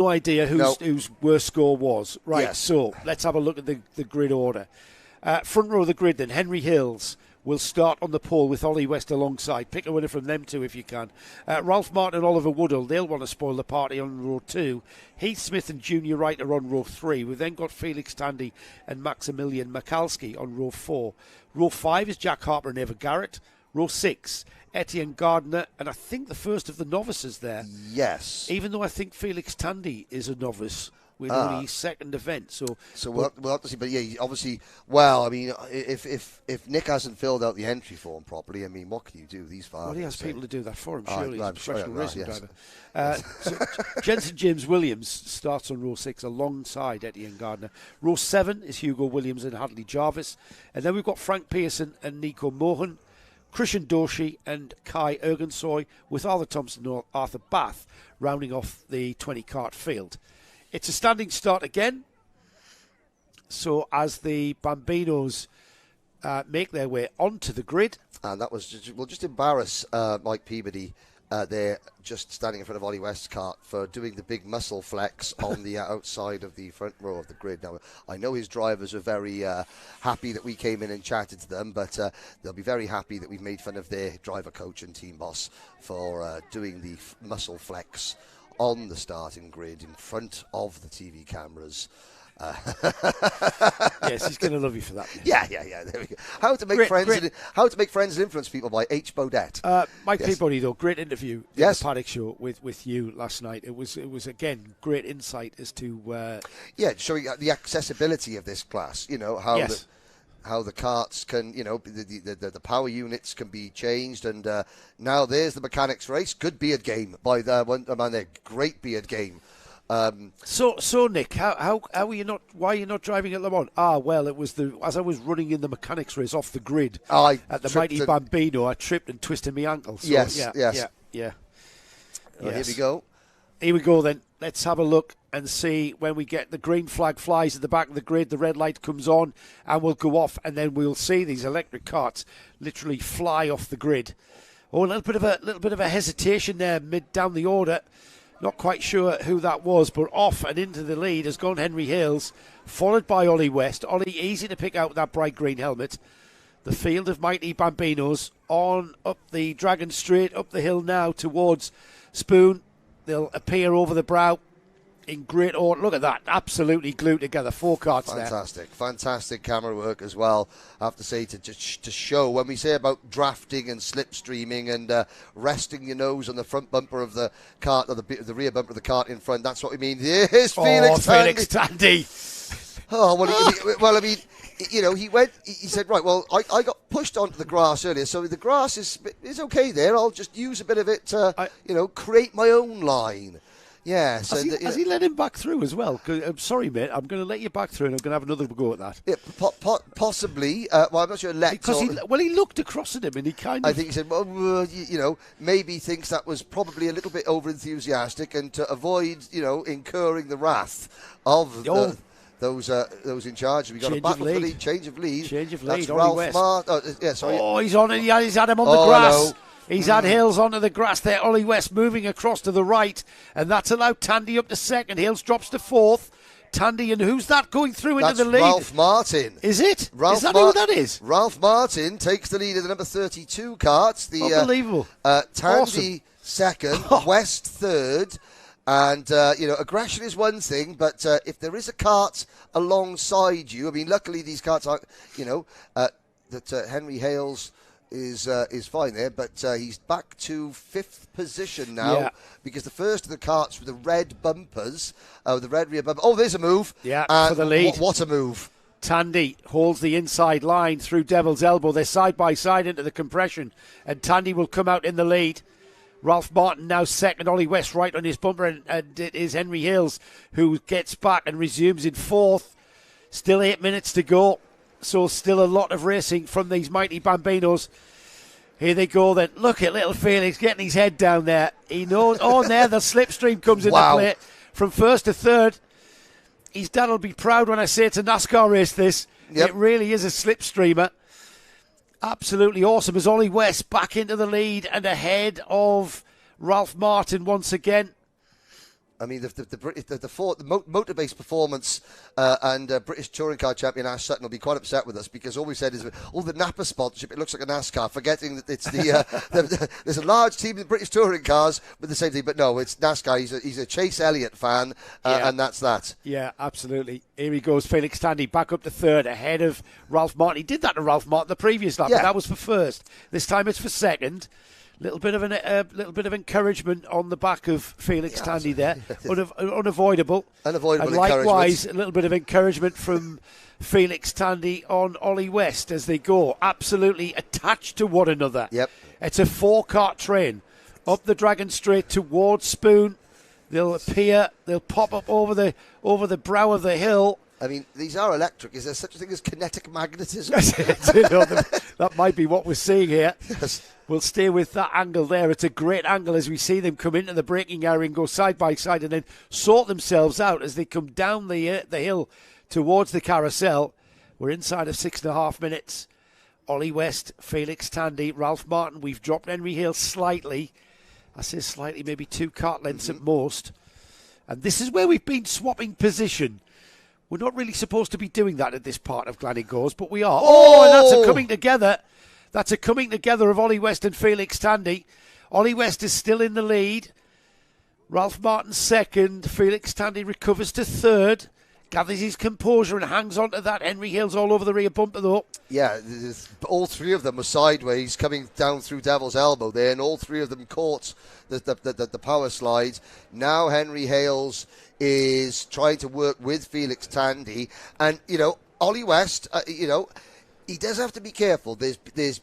no idea whose worst score was. Right, Yes. so let's have a look at the grid order. Front row of the grid then, Henry Hills will start on the pole with Ollie West alongside. Pick a winner from them two if you can. Ralph Martin and Oliver Woodhull, they'll want to spoil the party on row 2. Heath Smith and Junior Wright are on row 3. We've then got Felix Tandy and Maximilian Mikalski on row 4. Row 5 is Jack Harper and Eva Garrett. Row 6, Etienne Gardner, and I think the first of the novices there. Yes. Even though I think Felix Tandy is a novice with only his second event. So we'll have to see. But yeah, obviously, well, I mean, if Nick hasn't filled out the entry form properly, I mean, what can you do? These farmers. Well, he has people to do that for him, surely. He's I'm a professional racing yes. driver. So Jensen James Williams starts on row 6 alongside Etienne Gardner. Row 7 is Hugo Williams and Hadley Jarvis. And then we've got Frank Pearson and Nico Mohan, Christian Doshi and Kai Ergensoy, with Arthur Thompson and Arthur Bath rounding off the 20-cart field. It's a standing start again. So as the Bambinos make their way onto the grid. And that was just embarrass Mike Peabody there, just standing in front of Ollie West's cart for doing the big muscle flex on the outside of the front row of the grid. Now, I know his drivers are very happy that we came in and chatted to them, but they'll be very happy that we've made fun of their driver coach and team boss for doing the muscle flex on the starting grid in front of the TV cameras. Yes, he's going to love you for that. Yeah. There we go. How to make friends and influence people by H. Bodette. Mike Yes. Peabody, though, great interview. Yes. The Paddock Show with you last night. It was again great insight as to showing the accessibility of this class. You know how Yes. how the carts can, you know, the power units can be changed, and now there's the mechanics race. Good beard game by the one man there. Great beard game. So Nick, how are you not? Why are you not driving at Le Mans? Well, it was as I was running in the mechanics race off the grid at the Mighty Bambino, I tripped and twisted my ankle. So, yes. Yeah. Well, here we go. Here we go then. Let's have a look and see when we get the green flag flies at the back of the grid, the red light comes on and we'll go off, and then we'll see these electric carts literally fly off the grid. Oh, a little bit of a hesitation there mid down the order. Not quite sure who that was, but off and into the lead has gone Henry Hills, followed by Ollie West. Ollie, easy to pick out with that bright green helmet. The field of Mighty Bambinos on up the Dragon Straight, up the hill now towards Spoon. They'll appear over the brow in great order. Look at that, absolutely glued together. 4 carts there. Fantastic camera work as well. I have to say, to show, when we say about drafting and slipstreaming and resting your nose on the front bumper of the cart, or the rear bumper of the cart in front, that's what we mean. Here's Felix Tandy. Oh, well, I mean, you know, he said, right, well, I got pushed onto the grass earlier, so the grass is okay there. I'll just use a bit of it to, create my own line. Yeah. So has he let him back through as well? I'm sorry, mate. I'm going to let you back through, and I'm going to have another go at that. Yeah, possibly. Well, I'm not sure. Because he looked across at him, and he kind of. I think he said, well, maybe thinks that was probably a little bit over enthusiastic, and to avoid, incurring the wrath of those in charge. We got a battle for the lead. Change of lead. That's Ralph Martin. He's on it. He's had him on the grass. No. He's had Hills onto the grass there. Ollie West moving across to the right, and that's allowed Tandy up to second. Hills drops to 4th. Tandy, and who's that going through into the lead? Ralph Martin. Is it? Is that who that is? Ralph Martin takes the lead of the number 32 carts. Unbelievable. Tandy awesome. Second, West third. And, aggression is one thing, but if there is a cart alongside you, I mean, luckily these carts aren't, that Henry Hales is fine there, but he's back to 5th position now because the first of the carts with the red bumpers, the red rear bumper. Oh, there's a move. Yeah, for the lead. What a move. Tandy holds the inside line through Devil's Elbow. They're side by side into the compression, and Tandy will come out in the lead. Ralph Martin now second, Ollie West right on his bumper, and it is Henry Hills who gets back and resumes in 4th. Still 8 minutes to go. So still a lot of racing from these Mighty Bambinos. Here they go then. Look at little Felix getting his head down there. He knows. Oh, there the slipstream comes into play from 1st to 3rd. His dad will be proud when I say it's a NASCAR race, this. Yep. It really is a slipstreamer. Absolutely awesome as Ollie West back into the lead and ahead of Ralph Martin once again. I mean, the motor-based performance and British Touring Car champion Ash Sutton will be quite upset with us because all we said is, all the Napa sponsorship, it looks like a NASCAR, forgetting that it's there's a large team in British Touring Cars with the same thing, but no, it's NASCAR. He's a Chase Elliott fan, and that's that. Yeah, absolutely. Here he goes, Felix Tandy, back up to third, ahead of Ralph Martin. He did that to Ralph Martin the previous lap, but that was for first. This time it's for second. Little bit of encouragement on the back of Felix Tandy there, unavoidable. And likewise, a little bit of encouragement from Felix Tandy on Ollie West as they go, absolutely attached to one another. Yep, it's a 4-cart train up the Dragon Straight towards Spoon. They'll appear. They'll pop up over the brow of the hill. I mean, these are electric. Is there such a thing as kinetic magnetism? That might be what we're seeing here. Yes. We'll stay with that angle there. It's a great angle as we see them come into the braking area and go side by side and then sort themselves out as they come down the hill towards the carousel. We're inside of 6.5 minutes. Ollie West, Felix Tandy, Ralph Martin. We've dropped Henry Hale slightly. I say slightly, maybe 2 kart lengths at most. And this is where we've been swapping position. We're not really supposed to be doing that at this part of Gleneagles, but we are. Oh, and that's a coming together. That's a coming together of Ollie West and Felix Tandy. Ollie West is still in the lead. Ralph Martin second. Felix Tandy recovers to third. Gathers his composure and hangs on to that. Henry Hill's all over the rear bumper, though. Yeah, all three of them were sideways coming down through Devil's Elbow there, and all three of them caught the power slides. Now Henry Hales is trying to work with Felix Tandy. And, Ollie West, he does have to be careful.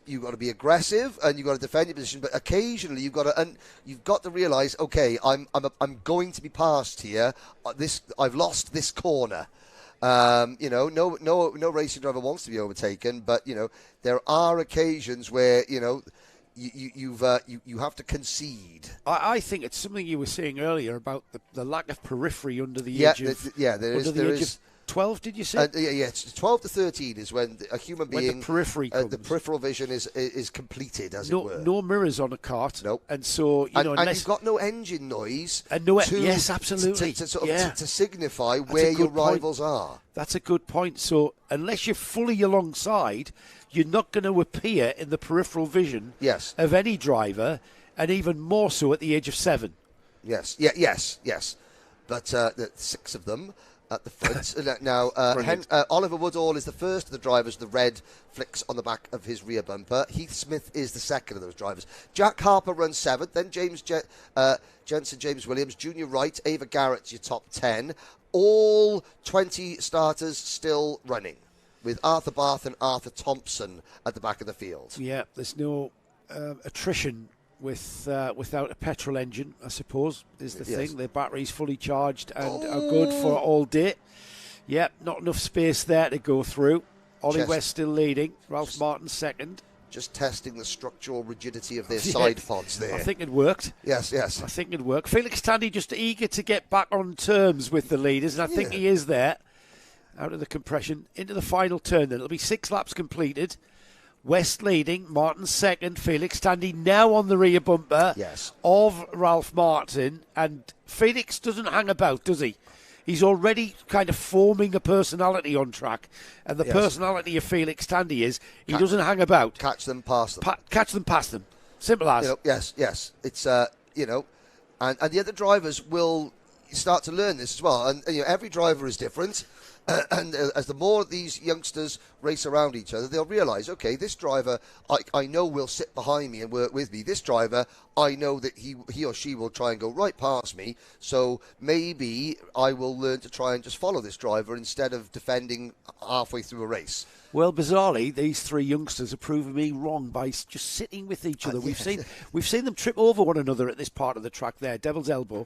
You've got to be aggressive and you've got to defend your position, but occasionally you've got to realise, okay, I'm going to be passed here. I've lost this corner. No racing driver wants to be overtaken, but there are occasions where you have to concede. I think it's something you were saying earlier about the lack of periphery under the edge of. There is 12, did you say? It's 12 to 13 is when a human being, when the periphery comes. The peripheral vision is completed, as it were. No mirrors on a cart. Nope. And so, and you've got no engine noise. And yes, absolutely. To signify where your rivals are. That's a good point. So, unless you're fully alongside, you're not going to appear in the peripheral vision of any driver, and even more so at the age of 7. Yes. But 6 of them at the front. Now, Oliver Woodall is the first of the drivers. The red flicks on the back of his rear bumper. Heath Smith is the second of those drivers. Jack Harper runs 7th. Then Jensen James Williams, Junior Wright, Ava Garrett's your top 10. All 20 starters still running, with Arthur Barth and Arthur Thompson at the back of the field. Yeah, there's no attrition without a petrol engine, I suppose, is the thing. The battery's fully charged and are good for all day. Yep, not enough space there to go through. Ollie West still leading. Ralph Martin second. Just testing the structural rigidity of their side pods there. I think it worked. Yes. I think it worked. Felix Tandy just eager to get back on terms with the leaders, and I think he is there. Out of the compression, into the final turn then. It'll be 6 laps completed. West leading, Martin second, Felix Tandy now on the rear bumper of Ralph Martin. And Felix doesn't hang about, does he? He's already kind of forming a personality on track. And the personality of Felix Tandy is he doesn't hang about. Catch them, pass them. Catch them, pass them. Simple as. Yes. It's, and the other drivers will start to learn this as well. And every driver is different. And as the more these youngsters race around each other, they'll realise, okay, this driver I know will sit behind me and work with me. This driver, I know that he or she will try and go right past me. So maybe I will learn to try and just follow this driver instead of defending halfway through a race. Well, bizarrely, these 3 youngsters are proving me wrong by just sitting with each other. We've seen them trip over one another at this part of the track there, Devil's Elbow.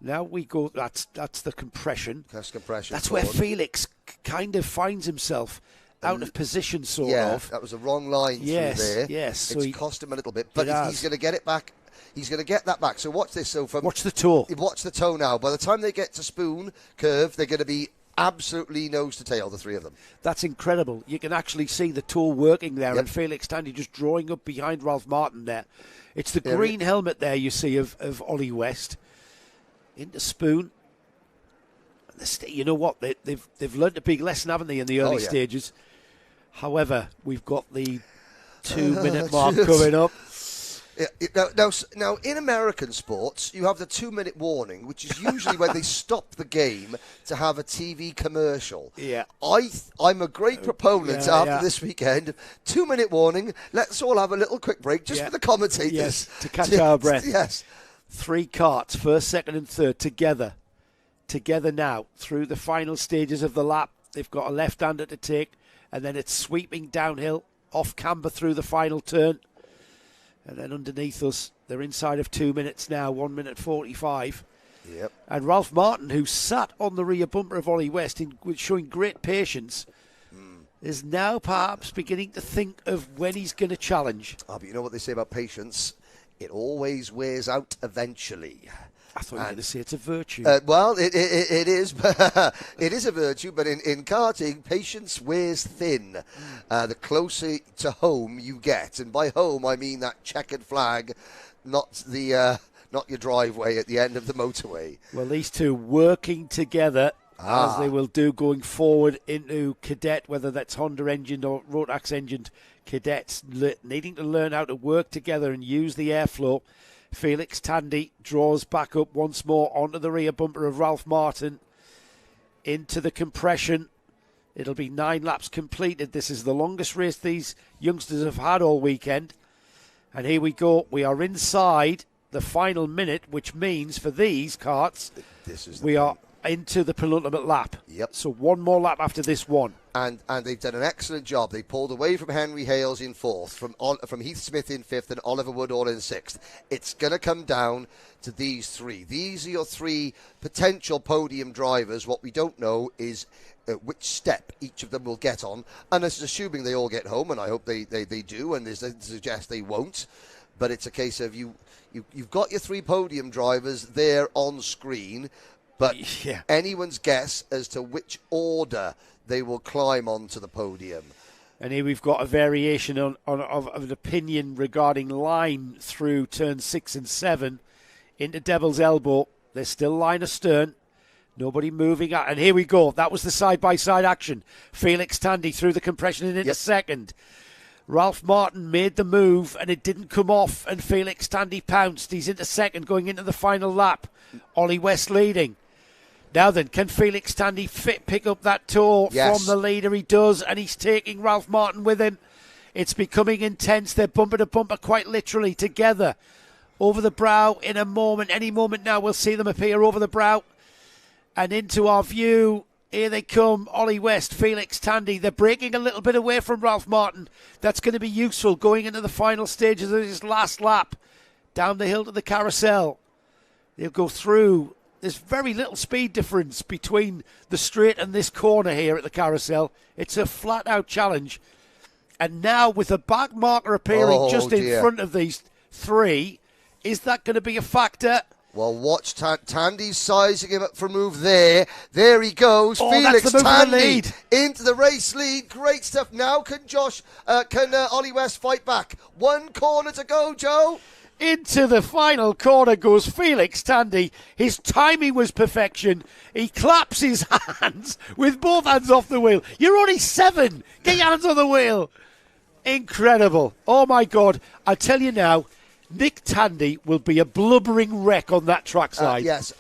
Now we go. That's the compression. That's compression. That's where Felix kind of finds himself out of position, sort of. That was a wrong line through there. Yes, it's cost him a little bit, but he's going to get it back. He's going to get that back. So watch this. Watch the toe. Watch the toe now. By the time they get to Spoon Curve, they're going to be absolutely nose to tail, the 3 of them. That's incredible. You can actually see the toe working there, and Felix Tandy just drawing up behind Ralph Martin there. It's the green helmet there you see of Ollie West. into Spoon. You know what? They've learned a big lesson, haven't they, in the early stages? However, we've got the 2-minute mark coming up. Yeah, now, in American sports, you have the 2-minute warning, which is usually when they stop the game to have a TV commercial. Yeah, I'm a great proponent after this weekend. 2-minute warning. Let's all have a little quick break just for the commentators. Yes, to catch our breath. Yes. 3 carts, first, second, and third, together now through the final stages of the lap. They've got a left-hander to take, and then it's sweeping downhill off camber through the final turn. And then underneath us, they're inside of 2 minutes now, 1 minute 45. Yep. And Ralph Martin, who sat on the rear bumper of Ollie West, showing great patience, is now perhaps beginning to think of when he's going to challenge. But you know what they say about patience? It always wears out eventually. I thought you were going to say it's a virtue. Well, it is. It is a virtue, but in karting, patience wears thin. The closer to home you get, and by home I mean that checkered flag, not your driveway at the end of the motorway. Well, these two working together, as they will do going forward into cadet, whether that's Honda engined or Rotax engined cadets, needing to learn how to work together and use the airflow. Felix Tandy draws back up once more onto the rear bumper of Ralph Martin into the compression. It'll be 9 laps completed. This is the longest race these youngsters have had all weekend. And here we go. We are inside the final minute, which means for these karts, we are into the penultimate lap. Yep. So one more lap after this one. And they've done an excellent job. They pulled away from Henry Hales in 4th, from Heath Smith in 5th, and Oliver Woodall in 6th. It's going to come down to these 3. These are your 3 potential podium drivers. What we don't know is which step each of them will get on. And this is assuming they all get home, and I hope they do, and they suggest they won't. But it's a case of you've got your 3 podium drivers there on screen, but anyone's guess as to which order they will climb onto the podium. And here we've got a variation of an opinion regarding line through turn 6 and 7 into Devil's Elbow. There's still line astern. Nobody moving out. And here we go. That was the side-by-side action. Felix Tandy through the compression and into second. Ralph Martin made the move and it didn't come off, and Felix Tandy pounced. He's into second going into the final lap. Ollie West leading. Now then, can Felix Tandy pick up that tow from the leader? He does, and he's taking Ralph Martin with him. It's becoming intense. They're bumper to bumper, quite literally, together. Over the brow in a moment. Any moment now, we'll see them appear over the brow. And into our view, here they come. Ollie West, Felix Tandy. They're breaking a little bit away from Ralph Martin. That's going to be useful going into the final stages of this last lap. Down the hill to the carousel. They'll go through. There's very little speed difference between the straight and this corner here at the carousel. It's a flat-out challenge. And now with the back marker appearing just in front of these 3, is that going to be a factor? Well, watch Tandy's sizing him up for a move there. There he goes. Felix Tandy into the race lead. Great stuff. Now can Ollie West fight back? 1 corner to go, Joe. Into the final corner goes Felix Tandy. His timing was perfection. He claps his hands with both hands off the wheel. You're only 7. Get your hands on the wheel. Incredible. Oh, my God. I tell you now, Nick Tandy will be a blubbering wreck on that trackside. Yes.